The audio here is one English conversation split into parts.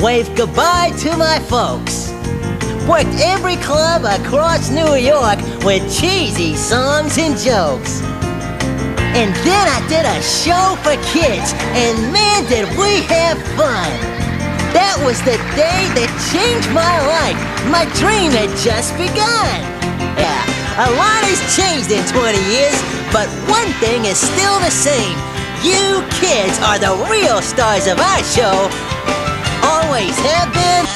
waved goodbye to my folks. Worked every club across New York with cheesy songs and jokes. And then I did a show for kids, and man, did we have fun. That was the day that changed my life. My dream had just begun. Yeah, a lot has changed in 20 years, but one thing is still the same. You kids are the real stars of our show. Always have been.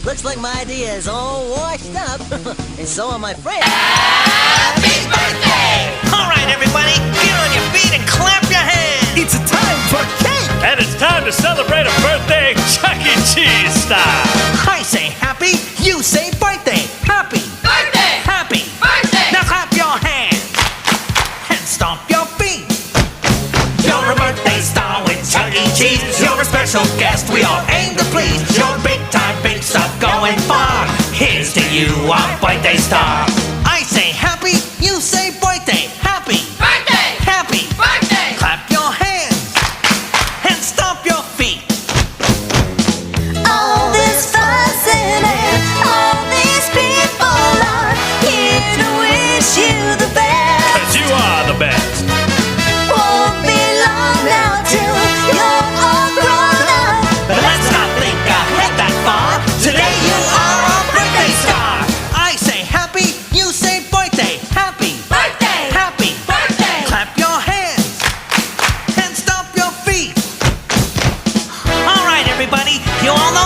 Looks like my idea is all washed up. And so are my friends. Happy birthday! All right, everybody, get on your feet and clap your hands. It's a time for cake! And it's time to celebrate a birthday Chuck E. Cheese style. I say happy, you say birthday. Happy. Birthday! Happy. Birthday! Now clap your hands and stomp your feet. You're a birthday star with Chuck E. Cheese. You're a special guest we all aim to please. You're big time, big stuff going far. Here's to you, our birthday star. I say happy, you say birthday. Happy. Birthday! Happy. Birthday! Clap your hands and stomp your feet. All this fussing and all these people are here to wish you the best. 'Cause you are the best. Won't be long now till you're all grown up. But let's not think ahead that far. Today you are our birthday star. I say happy, you say birthday. Happy. Birthday! Happy. Birthday! Clap your hands and stomp your feet. All right, everybody, you all know